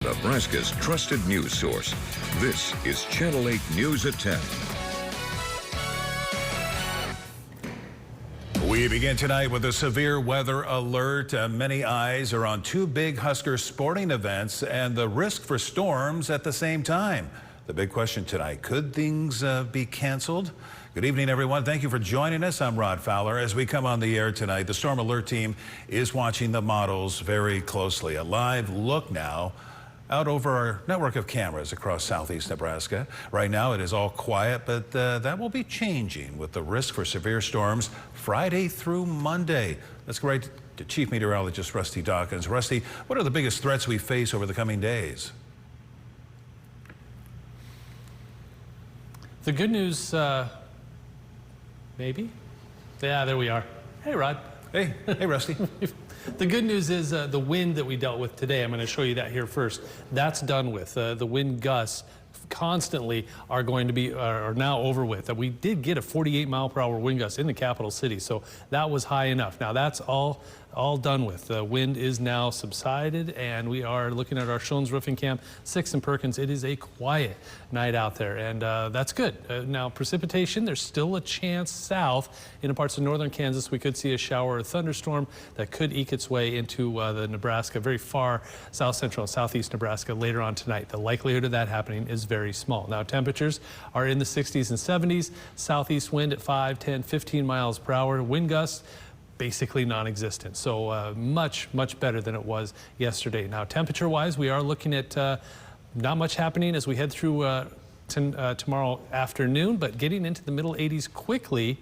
Nebraska's trusted news source. This is Channel 8 News at 10. We begin tonight with a severe weather alert. Many eyes are on two big Husker sporting events and the risk for storms at the same time. The big question tonight, could things be canceled? Good evening, everyone. Thank you for joining us. I'm Rod Fowler. As we come on the air tonight, the Storm Alert team is watching the models very closely. A live look now out over our network of cameras across southeast Nebraska. Right now it is all quiet, but that will be changing with the risk for severe storms Friday through Monday. Let's go right to Chief Meteorologist Rusty Dawkins. Rusty, what are the biggest threats we face over the coming days? The good news, maybe? Yeah, there we are. Hey, Rod. Hey, Rusty. The good news is the wind that we dealt with today, I'm going to show you that here first. That's done with. The wind gusts constantly are going to be are now over with. We did get a 48-mile-per-hour wind gust in the capital city, so that was high enough. Now that's all done with. The wind is now subsided, and we are looking at our Schoen's Roofing Camp, 6th and Perkins. It is a quiet night out there, and that's good. Now precipitation, there's still a chance south in parts of northern Kansas. We could see a shower or thunderstorm that could eke its way into the Nebraska, very far south central and southeast Nebraska later on tonight. The likelihood of that happening is very small. Now temperatures are in the 60s and 70s. Southeast wind at 5, 10, 15 miles per hour. Wind gusts basically non-existent. So much better than it was yesterday. Now temperature wise, we are looking at not much happening as we head through tomorrow afternoon, but getting into the middle 80s quickly.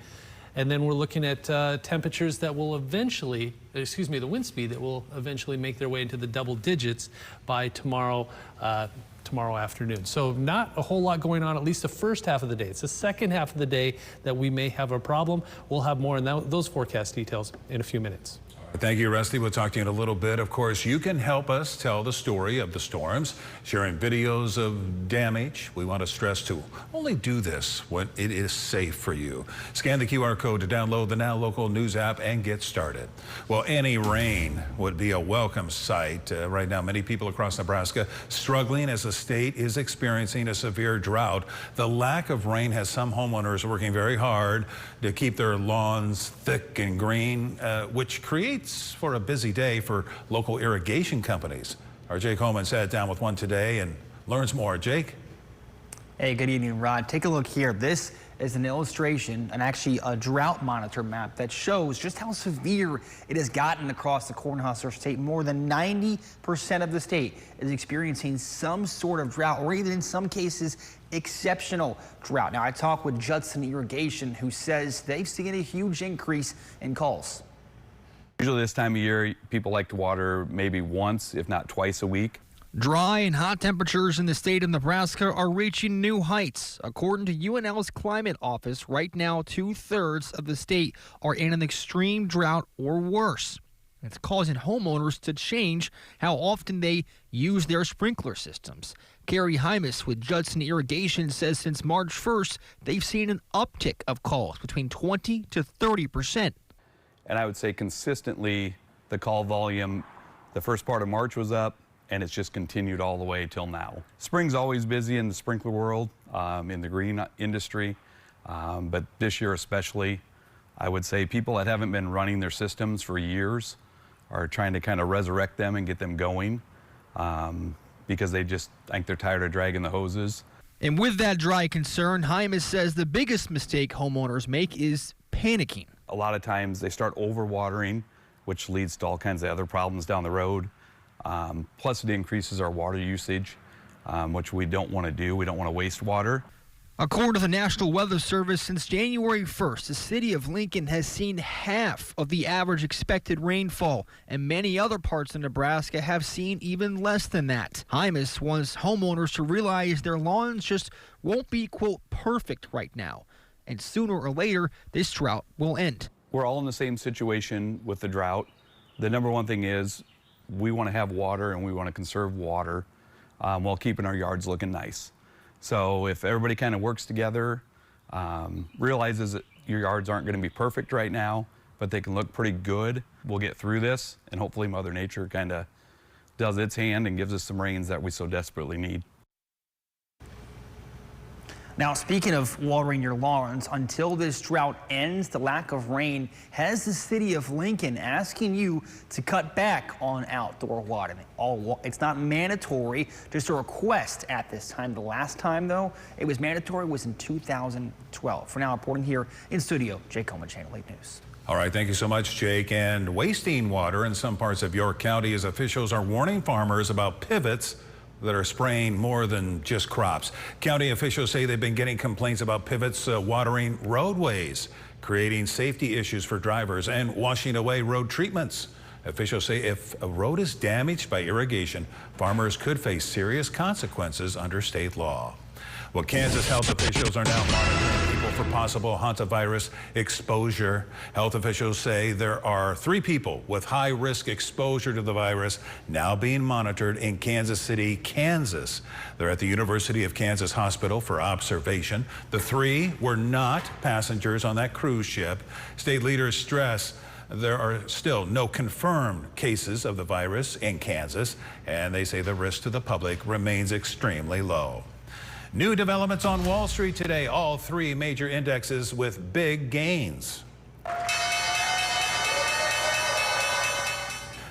And then we're looking at temperatures that will eventually, the wind speed that will eventually make their way into the double digits by tomorrow afternoon. So not a whole lot going on, at least the first half of the day. It's the second half of the day that we may have a problem. We'll have more on those forecast details in a few minutes. Thank you, Rusty. We'll talk to you in a little bit. Of course, you can help us tell the story of the storms, sharing videos of damage. We want to stress to only do this when it is safe for you. Scan the QR code to download the Now Local News app and get started. Well, any rain would be a welcome sight. Right now, many people across Nebraska struggling as the state is experiencing a severe drought. The lack of rain has some homeowners working very hard to keep their lawns thick and green, which creates for a busy day for local irrigation companies. Our Jake Holman sat down with one today and learns more. Jake? Hey, good evening, Rod. Take a look here. This is an illustration and actually a drought monitor map that shows just how severe it has gotten across the Cornhusker state. More than 90% of the state is experiencing some sort of drought, or even in some cases exceptional drought. Now I talked with Judson Irrigation, who says they've seen a huge increase in calls. Usually this time of year, people like to water maybe once, if not twice a week. Dry and hot temperatures in the state of Nebraska are reaching new heights. According to UNL's climate office, right now 2/3 of the state are in an extreme drought or worse. It's causing homeowners to change how often they use their sprinkler systems. Carrie Hymas with Judson Irrigation says since March 1st, they've seen an uptick of calls between 20 to 30%. And I would say consistently the call volume, the first part of March was up, and it's just continued all the way till now. Spring's always busy in the sprinkler world, in the green industry, but this year especially, I would say people that haven't been running their systems for years are trying to kind of resurrect them and get them going, because they just think they're tired of dragging the hoses. And with that dry concern, Hymas says the biggest mistake homeowners make is panicking. A lot of times they start overwatering, which leads to all kinds of other problems down the road. Plus it increases our water usage, which we don't want to do. We don't want to waste water. According to the National Weather Service, since January 1st, the city of Lincoln has seen half of the average expected rainfall, and many other parts of Nebraska have seen even less than that. Hymas wants homeowners to realize their lawns just won't be, quote, perfect right now, and sooner or later, this drought will end. We're all in the same situation with the drought. The number one thing is we want to have water and we want to conserve water while keeping our yards looking nice. So if everybody kind of works together, realizes that your yards aren't going to be perfect right now, but they can look pretty good, we'll get through this, and hopefully Mother Nature kind of does its hand and gives us some rains that we so desperately need. Now, speaking of watering your lawns, until this drought ends, the lack of rain has the city of Lincoln asking you to cut back on outdoor watering. It's not mandatory, just a request at this time. The last time, though, it was mandatory was in 2012. For now, reporting here in studio, Jake Coleman, Channel 8 News. All right, thank you so much, Jake. And wasting water in some parts of York County as officials are warning farmers about pivots that are spraying more than just crops. County officials say they've been getting complaints about pivots watering roadways, creating safety issues for drivers and washing away road treatments. Officials say if a road is damaged by irrigation, farmers could face serious consequences under state law. Well, Kansas health officials are now monitoring people for possible hantavirus exposure. Health officials say there are 3 people with high-risk exposure to the virus now being monitored in Kansas City, Kansas. They're at the University of Kansas Hospital for observation. The 3 were not passengers on that cruise ship. State leaders stress there are still no confirmed cases of the virus in Kansas, and they say the risk to the public remains extremely low. New developments on Wall Street today. All 3 major indexes with big gains.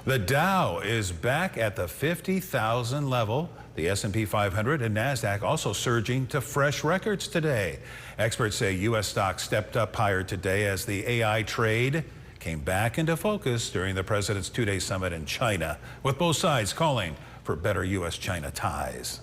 The Dow is back at the 50,000 level. The S&P 500 and NASDAQ also surging to fresh records today. Experts say U.S. stocks stepped up higher today as the AI trade came back into focus during the president's 2-day summit in China, with both sides calling for better U.S.-China ties.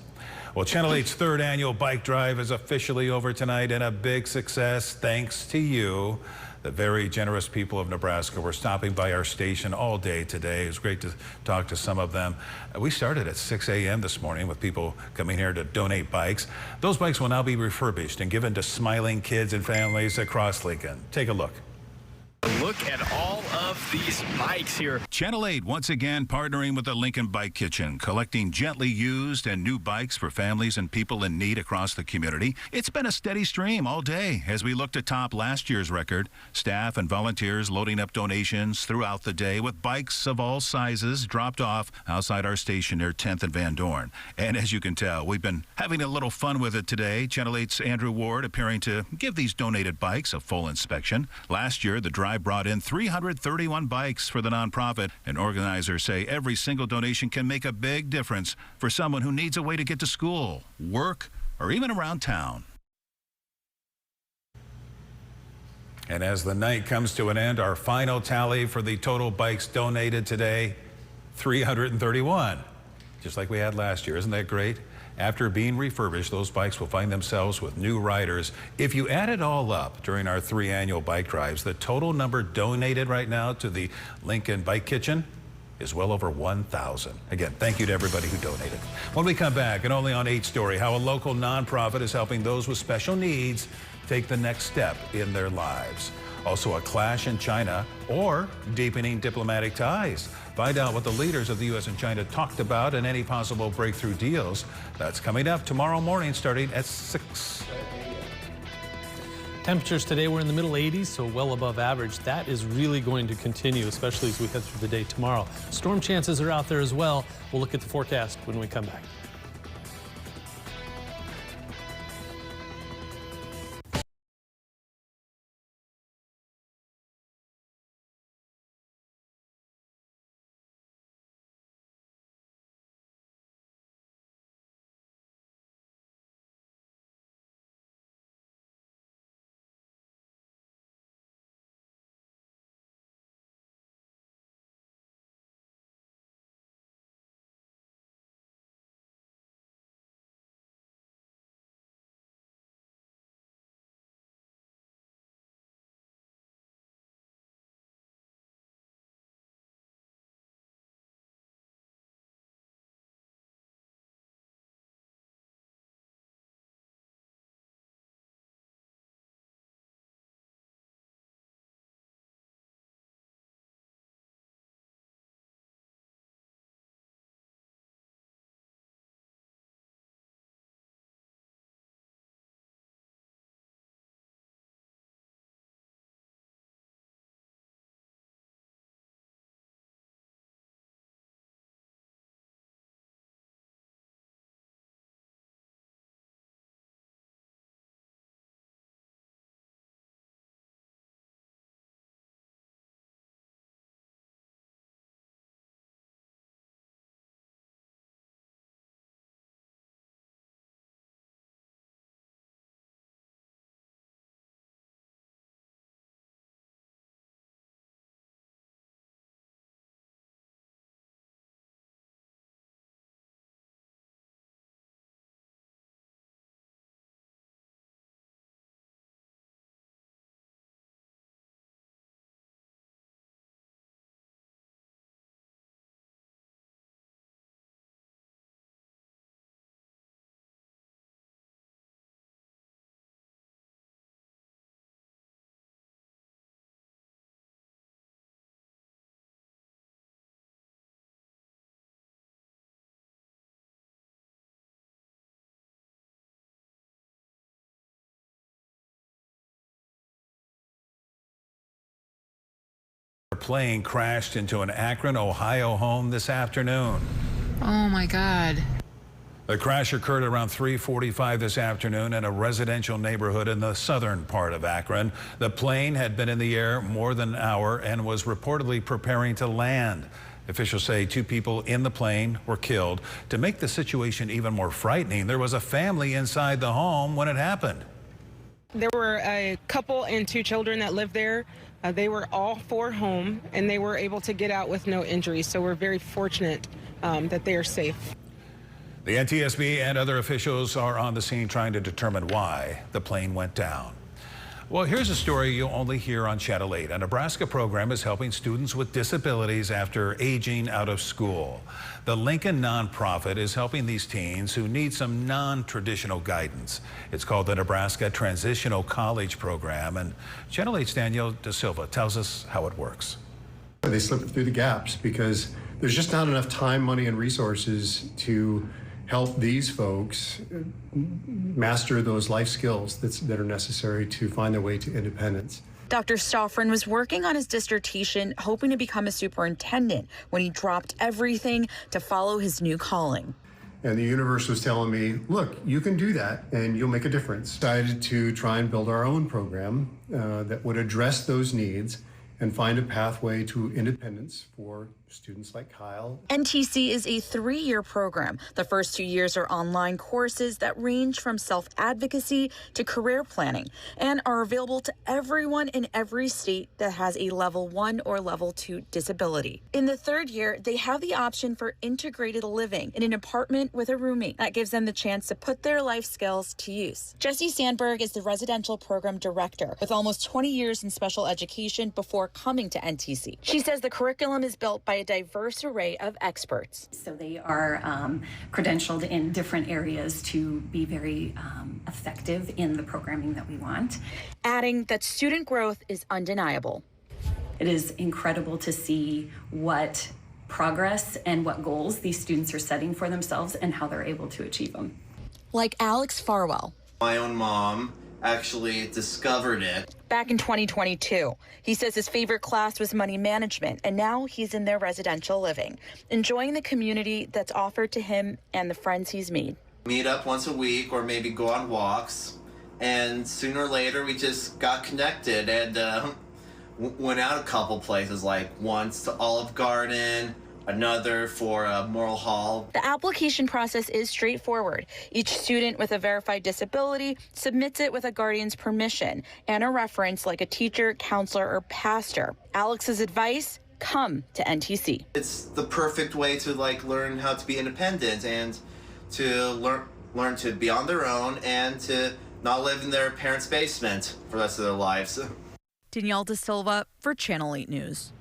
Well, Channel 8's 3rd annual bike drive is officially over tonight, and a big success thanks to you. The very generous people of Nebraska were stopping by our station all day today. It was great to talk to some of them. We started at 6 a.m. this morning with people coming here to donate bikes. Those bikes will now be refurbished and given to smiling kids and families across Lincoln. Take a look. Look at all of these bikes here. Channel 8 once again partnering with the Lincoln Bike Kitchen, collecting gently used and new bikes for families and people in need across the community. It's been a steady stream all day as we look to top last year's record. Staff and volunteers loading up donations throughout the day with bikes of all sizes dropped off outside our station near 10th and Van Dorn. And as you can tell, we've been having a little fun with it today. Channel 8's Andrew Ward appearing to give these donated bikes a full inspection. Last year, the drive brought in 331 bikes for the nonprofit, and organizers say every single donation can make a big difference for someone who needs a way to get to school, work, or even around town. And as the night comes to an end, our final tally for the total bikes donated today, 331, just like we had last year. Isn't that great? After being refurbished, those bikes will find themselves with new riders. If you add it all up during our 3 annual bike drives, the total number donated right now to the Lincoln Bike Kitchen is well over 1,000. Again, thank you to everybody who donated. When we come back, and only on 8 Story, how a local nonprofit is helping those with special needs take the next step in their lives. Also, a clash in China or deepening diplomatic ties. Find out what the leaders of the U.S. and China talked about and any possible breakthrough deals. That's coming up tomorrow morning starting at 6. Temperatures today were in the middle 80s, so well above average. That is really going to continue, especially as we head through the day tomorrow. Storm chances are out there as well. We'll look at the forecast when we come back. A plane crashed into an Akron, Ohio home this afternoon. Oh my God. The crash occurred around 3:45 this afternoon in a residential neighborhood in the southern part of Akron. The plane had been in the air more than an hour and was reportedly preparing to land. Officials say 2 people in the plane were killed. To make the situation even more frightening, there was a family inside the home when it happened. There were a couple and 2 children that lived there. They were all 4 home, and they were able to get out with no injuries. So we're very fortunate that they are safe. The NTSB and other officials are on the scene trying to determine why the plane went down. Well, here's a story you'll only hear on Channel 8. A Nebraska program is helping students with disabilities after aging out of school. The Lincoln nonprofit is helping these teens who need some non-traditional guidance. It's called the Nebraska Transitional College Program, and Channel 8's Danielle Da Silva tells us how it works. They slip through the gaps because there's just not enough time, money, and resources to help these folks master those life skills that are necessary to find their way to independence. Dr. Stoffren was working on his dissertation, hoping to become a superintendent when he dropped everything to follow his new calling. And the universe was telling me, look, you can do that and you'll make a difference. Decided to try and build our own program that would address those needs and find a pathway to independence for students like Kyle. NTC is a 3-year program. The first 2 years are online courses that range from self-advocacy to career planning and are available to everyone in every state that has a level 1 or level 2 disability. In the 3rd year, they have the option for integrated living in an apartment with a roommate. That gives them the chance to put their life skills to use. Jessie Sandberg is the residential program director with almost 20 years in special education before coming to NTC. She says the curriculum is built by a diverse array of experts. So they are credentialed in different areas to be very effective in the programming that we want. Adding that student growth is undeniable. It is incredible to see what progress and what goals these students are setting for themselves and how they're able to achieve them. Like Alex Farwell. My own mom actually discovered it. Back in 2022, he says his favorite class was money management, and now he's in their residential living, enjoying the community that's offered to him and the friends he's made. Meet up once a week or maybe go on walks, and sooner or later we just got connected and went out a couple places, like once to Olive Garden, another for Moral Hall. The application process is straightforward. Each student with a verified disability submits it with a guardian's permission and a reference like a teacher, counselor, or pastor. Alex's advice: come to NTC. It's the perfect way to learn how to be independent and to learn to be on their own and to not live in their parents' basement for the rest of their lives. Danielle Da Silva for Channel 8 News.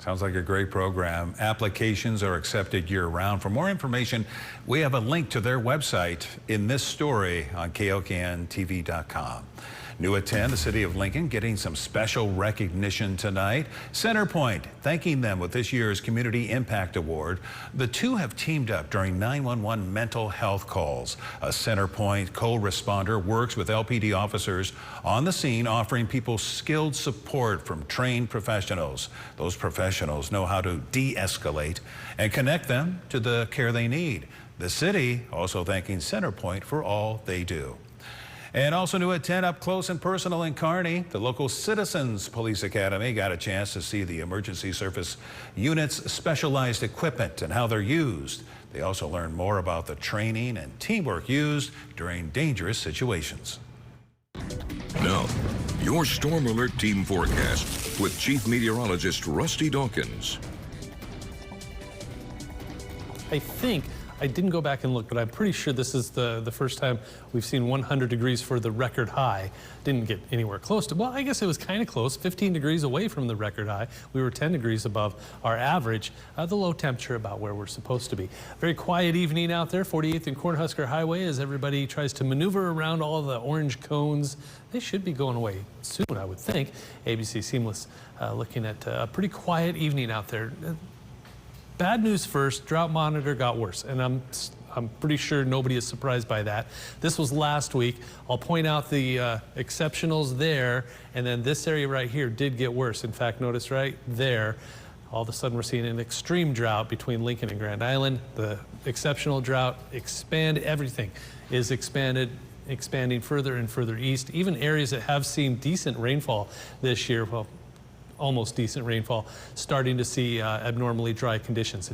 Sounds like a great program. Applications are accepted year-round. For more information, we have a link to their website in this story on KOKNTV.com. New at 10, the city of Lincoln getting some special recognition tonight. Centerpoint thanking them with this year's Community Impact Award. The two have teamed up during 911 mental health calls. A Centerpoint co-responder works with LPD officers on the scene, offering people skilled support from trained professionals. Those professionals know how to de-escalate and connect them to the care they need. The city also thanking Centerpoint for all they do. And also new at 10, up close and personal in Kearney, the local Citizens Police Academy got a chance to see the emergency service unit's specialized equipment and how they're used. They also learned more about the training and teamwork used during dangerous situations. Now, your Storm Alert Team Forecast with Chief Meteorologist Rusty Dawkins. I didn't go back and look, but I'm pretty sure this is the first time we've seen 100 degrees for the record high. Didn't get anywhere close to, well, I guess it was kind of close, 15 degrees away from the record high. We were 10 degrees above our average, the low temperature about where we're supposed to be. Very quiet evening out there, 48th and Cornhusker Highway, as everybody tries to maneuver around all the orange cones. They should be going away soon, I would think. ABC Seamless looking at a pretty quiet evening out there. Bad news first, drought monitor got worse, and I'm I'm pretty sure nobody is surprised by that. This was last week. I'll point out the exceptionals there, and then this area right here did get worse. In fact, notice right there, all of a sudden we're seeing an extreme drought between Lincoln and Grand Island. The exceptional drought everything is expanding further and further east. Even areas that have seen decent rainfall this year, well, almost decent rainfall, starting to see abnormally dry conditions.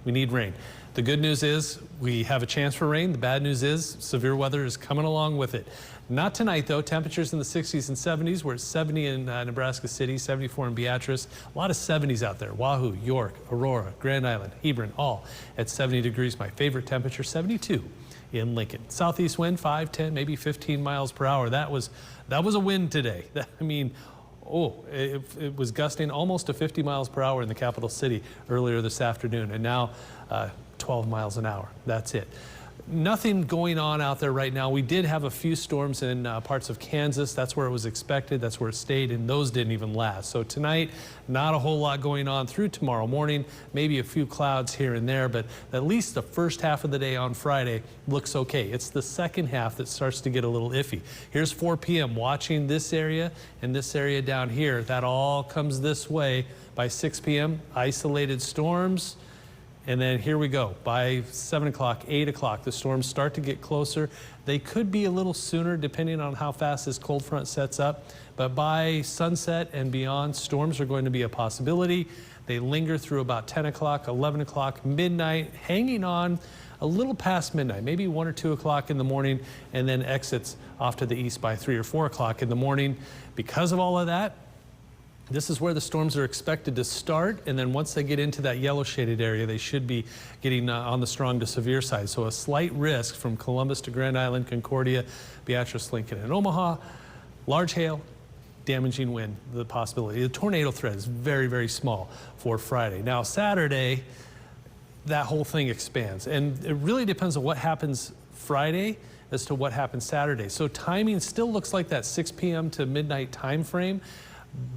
We need rain. The good news is we have a chance for rain. The bad news is severe weather is coming along with it. Not tonight, though. Temperatures in the 60s and 70s. We're at 70 in Nebraska City, 74 in Beatrice. A lot of 70s out there. Wahoo, York, Aurora, Grand Island, Hebron, all at 70 degrees. My favorite temperature, 72 in Lincoln. Southeast wind, 5, 10, maybe 15 miles per hour. That was a wind today. It was gusting almost to 50 miles per hour in the capital city earlier this afternoon, and now 12 miles an hour. That's it. Nothing going on out there right now. We did have a few storms in parts of Kansas. That's where it was expected. That's where it stayed, and those didn't even last. So tonight, not a whole lot going on through tomorrow morning. Maybe a few clouds here and there, but at least the first half of the day on Friday looks okay. It's the second half that starts to get a little iffy. Here's 4 p.m. watching this area and this area down here. That all comes this way by 6 p.m. Isolated storms. And then here we go. By 7 o'clock, 8 o'clock, the storms start to get closer. They could be a little sooner depending on how fast this cold front sets up. But by sunset and beyond, storms are going to be a possibility. They linger through about 10 o'clock, 11 o'clock, midnight, hanging on a little past midnight, maybe 1 or 2 o'clock in the morning, and then exits off to the east by 3 or 4 o'clock in the morning. Because of all of that, this is where the storms are expected to start, and then once they get into that yellow shaded area, they should be getting on the strong to severe side. So a slight risk from Columbus to Grand Island, Concordia, Beatrice, Lincoln, and Omaha. Large hail, damaging wind, the possibility. The tornado threat is very, very small for Friday. Now Saturday, that whole thing expands, and it really depends on what happens Friday as to what happens Saturday. So timing still looks like that 6 p.m. to midnight time frame.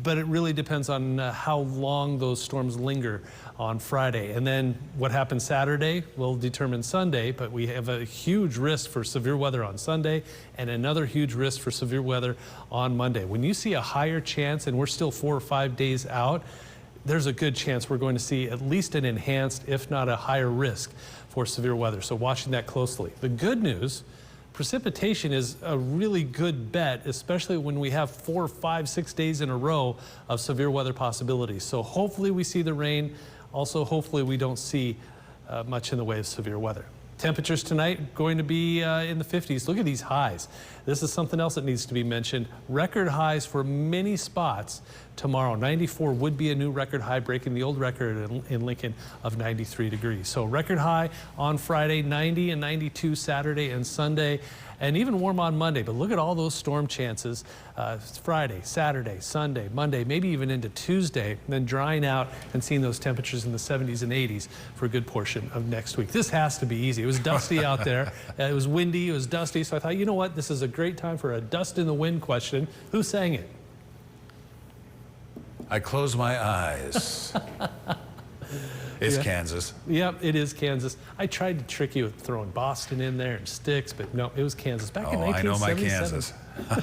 But it really depends on how long those storms linger on Friday. And then what happens Saturday will determine Sunday, but we have a huge risk for severe weather on Sunday and another huge risk for severe weather on Monday. When you see a higher chance, and we're still 4 or 5 days out, there's a good chance we're going to see at least an enhanced, if not a higher risk for severe weather. So watching that closely. The good news, precipitation is a really good bet, especially when we have 4, 5, 6 days in a row of severe weather possibilities. So hopefully we see the rain. Also, hopefully we don't see much in the way of severe weather. Temperatures tonight going to be in the 50s. Look at these highs. This is something else that needs to be mentioned. Record highs for many spots tomorrow. 94 would be a new record high, breaking the old record in Lincoln of 93 degrees. So record high on Friday, 90 and 92 Saturday and Sunday, and even warm on Monday. But look at all those storm chances. Friday, Saturday, Sunday, Monday, maybe even into Tuesday, then drying out and seeing those temperatures in the 70s and 80s for a good portion of next week. This has to be easy. It was dusty out there. It was windy. It was dusty. So I thought, you know what? This is a great time for a dust in the wind question. Who sang it? I close my eyes. It's Kansas. Yep, it is Kansas. I tried to trick you with throwing Boston in there and sticks, but no, it was Kansas back in 1977. I know my Kansas.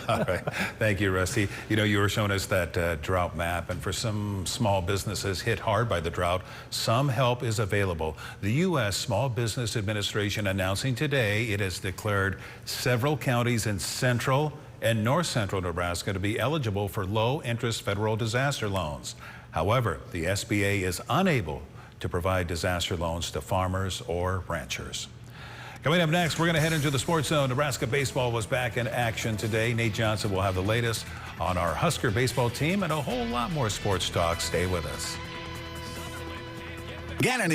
All right. Thank you, Rusty. You know, you were showing us that drought map, and for some small businesses hit hard by the drought, some help is available. The U.S. Small Business Administration announcing today it has declared several counties in central and north central Nebraska to be eligible for low-interest federal disaster loans. However, the SBA is unable to provide disaster loans to farmers or ranchers. Coming up next, we're going to head into the Sports Zone. Nebraska baseball was back in action today. Nate Johnson will have the latest on our Husker baseball team and a whole lot more sports talk. Stay with us. Get an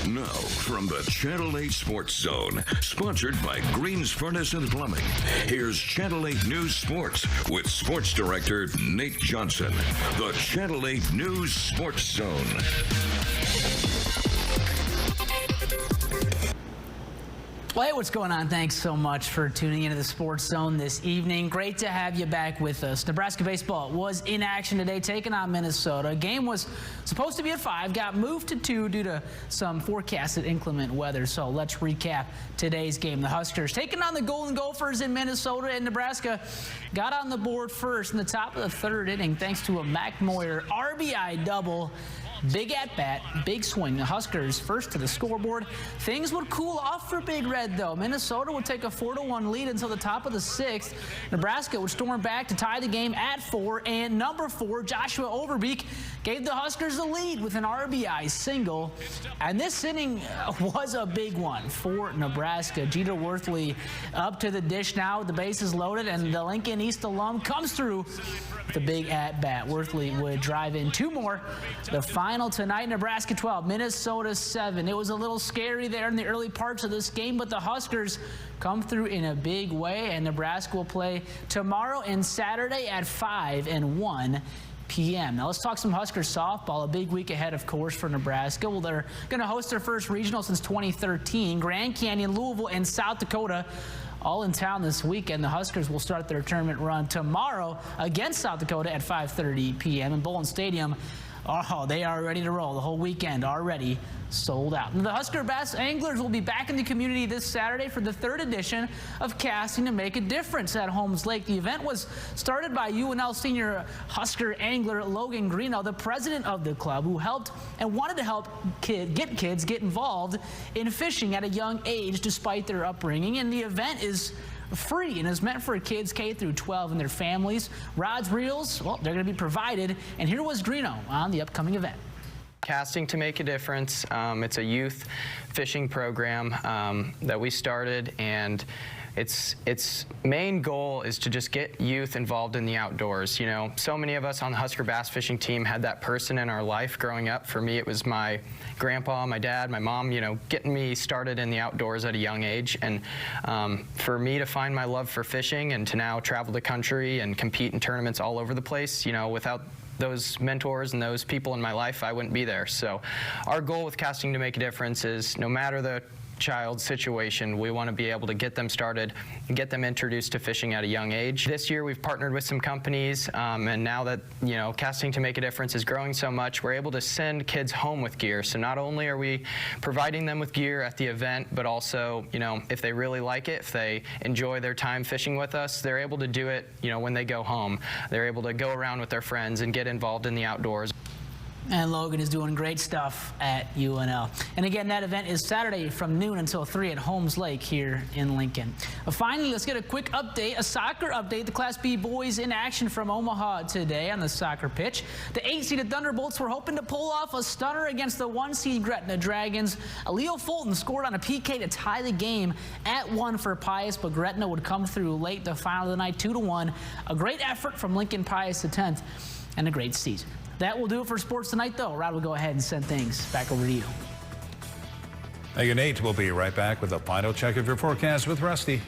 Now, from the Channel 8 Sports Zone, sponsored by Green's Furnace and Plumbing, here's Channel 8 News Sports with Sports Director Nate Johnson. The Channel 8 News Sports Zone. Well, hey, what's going on? Thanks so much for tuning into the Sports Zone this evening. Great to have you back with us. Nebraska baseball was in action today, taking on Minnesota. Game was supposed to be at 5, got moved to 2 due to some forecasted inclement weather. So let's recap today's game. The Huskers taking on the Golden Gophers in Minnesota, and Nebraska got on the board first in the top of the 3rd inning thanks to a Mac Moyer RBI double. Big at-bat, big swing. The Huskers first to the scoreboard. Things would cool off for Big Red, though. Minnesota would take a 4-1 lead until the top of the 6th. Nebraska would storm back to tie the game at 4, and number 4, Joshua Overbeek, gave the Huskers the lead with an RBI single. And this inning was a big one for Nebraska. Jeter Worthley up to the dish now with the bases loaded, and the Lincoln East alum comes through with the big at-bat. Worthley would drive in 2 more. The final tonight, Nebraska 12, Minnesota 7. It was a little scary there in the early parts of this game, but the Huskers come through in a big way, and Nebraska will play tomorrow and Saturday at 5 and 1 p.m. Now let's talk some Huskers softball. A big week ahead, of course, for Nebraska. Well, they're going to host their first regional since 2013. Grand Canyon, Louisville, and South Dakota all in town this weekend. The Huskers will start their tournament run tomorrow against South Dakota at 5:30 p.m. in Bowling Stadium. Oh, they are ready to roll. The whole weekend already sold out. And the Husker Bass Anglers will be back in the community this Saturday for the 3rd edition of Casting to Make a Difference at Holmes Lake. The event was started by UNL senior Husker angler Logan Greeno, the president of the club, who helped and wanted to help kids get involved in fishing at a young age despite their upbringing. And the event is free and is meant for kids K through 12 and their families. Rods, reels, well, they're going to be provided. And here was Greeno on the upcoming event. Casting to Make a Difference. It's a youth fishing program that we started, and its main goal is to just get youth involved in the outdoors. You know, so many of us on the Husker Bass fishing team had that person in our life growing up. For me, it was my grandpa, my dad, my mom, you know, getting me started in the outdoors at a young age. And for me to find my love for fishing and to now travel the country and compete in tournaments all over the place, you know, without those mentors and those people in my life, I wouldn't be there. So our goal with Casting to Make a Difference is no matter the child's situation, we want to be able to get them started and get them introduced to fishing at a young age. This year we've partnered with some companies, and now that, you know, Casting to Make a Difference is growing so much, we're able to send kids home with gear. So not only are we providing them with gear at the event, but also, you know, if they really like it, if they enjoy their time fishing with us, they're able to do it, you know, when they go home. They're able to go around with their friends and get involved in the outdoors. And Logan is doing great stuff at UNL. And again, that event is Saturday from noon until 3 at Holmes Lake here in Lincoln. Finally, let's get a quick update, a soccer update. The Class B boys in action from Omaha today on the soccer pitch. The 8-seeded Thunderbolts were hoping to pull off a stunner against the 1-seed Gretna Dragons. Leo Fulton scored on a PK to tie the game at 1 for Pius, but Gretna would come through late the final of the night, 2-1. A great effort from Lincoln Pius X and a great season. That will do it for sports tonight, though. Rod will go ahead and send things back over to you. Thank you, Nate. We'll be right back with a final check of your forecast with Rusty.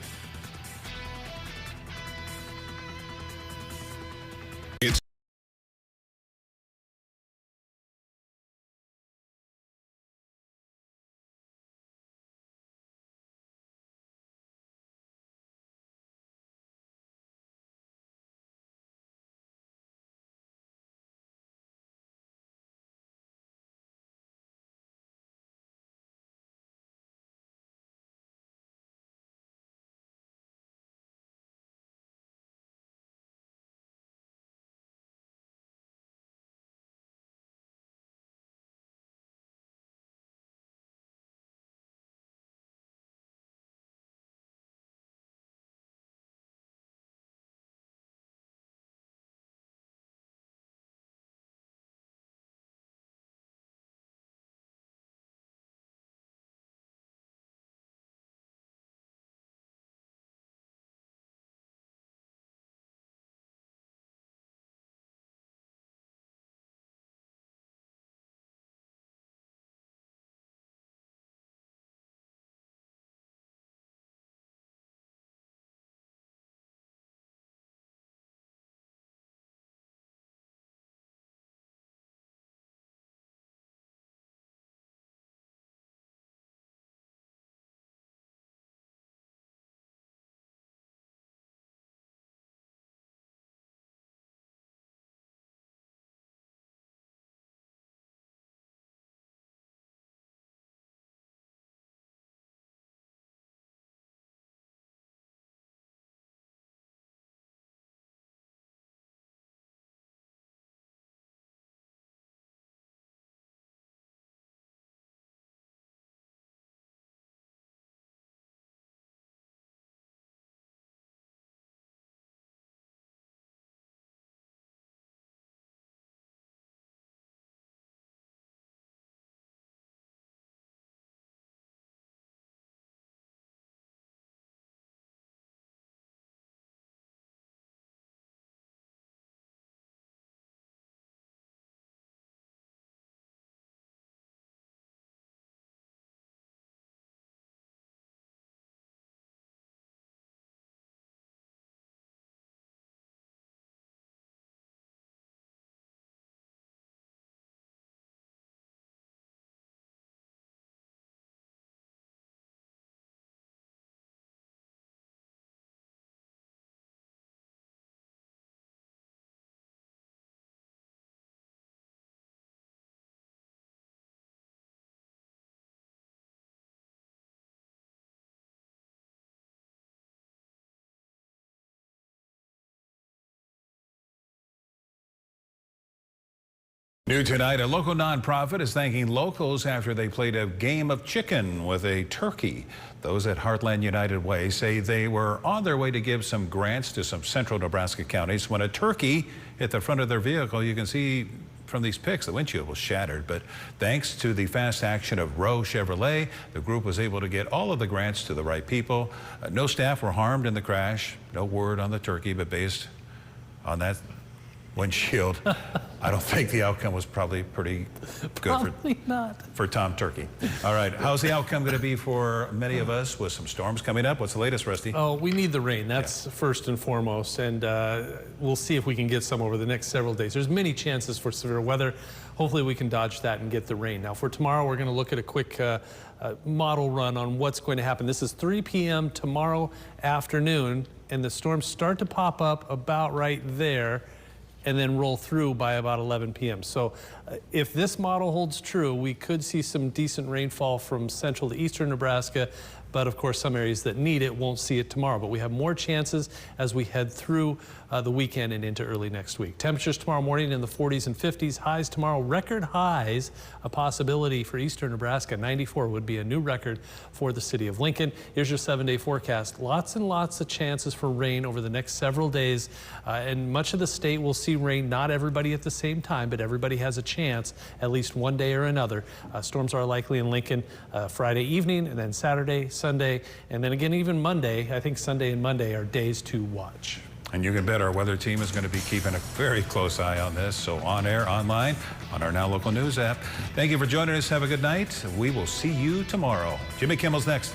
New tonight, a local nonprofit is thanking locals after they played a game of chicken with a turkey. Those at Heartland United Way say they were on their way to give some grants to some central Nebraska counties when a turkey hit the front of their vehicle. You can see from these pics the windshield was shattered, but thanks to the fast action of Rowe Chevrolet, the group was able to get all of the grants to the right people. No staff were harmed in the crash. No word on the turkey, but based on that windshield, I don't think the outcome was probably pretty good for Tom Turkey. All right, how's the outcome going to be for many of us with some storms coming up? What's the latest, Rusty? Oh, we need the rain. That's first and foremost, and we'll see if we can get some over the next several days. There's many chances for severe weather. Hopefully we can dodge that and get the rain. Now for tomorrow, we're going to look at a quick model run on what's going to happen. This is 3 p.m. tomorrow afternoon, and the storms start to pop up about right there and then roll through by about 11 p.m. So if this model holds true, we could see some decent rainfall from central to eastern Nebraska, but of course some areas that need it won't see it tomorrow. But we have more chances as we head through the weekend and into early next week. Temperatures tomorrow morning in the 40s and 50s. Highs tomorrow, record highs, a possibility for eastern Nebraska. 94 would be a new record for the city of Lincoln. Here's your 7-day forecast. Lots and lots of chances for rain over the next several days. And much of the state will see rain, not everybody at the same time, but everybody has a chance at least one day or another. Storms are likely in Lincoln Friday evening, and then Saturday, Sunday, and then again even Monday. I think Sunday and Monday are days to watch. And you can bet our weather team is going to be keeping a very close eye on this. So on air, online, on our Now Local News app. Thank you for joining us. Have a good night. We will see you tomorrow. Jimmy Kimmel's next.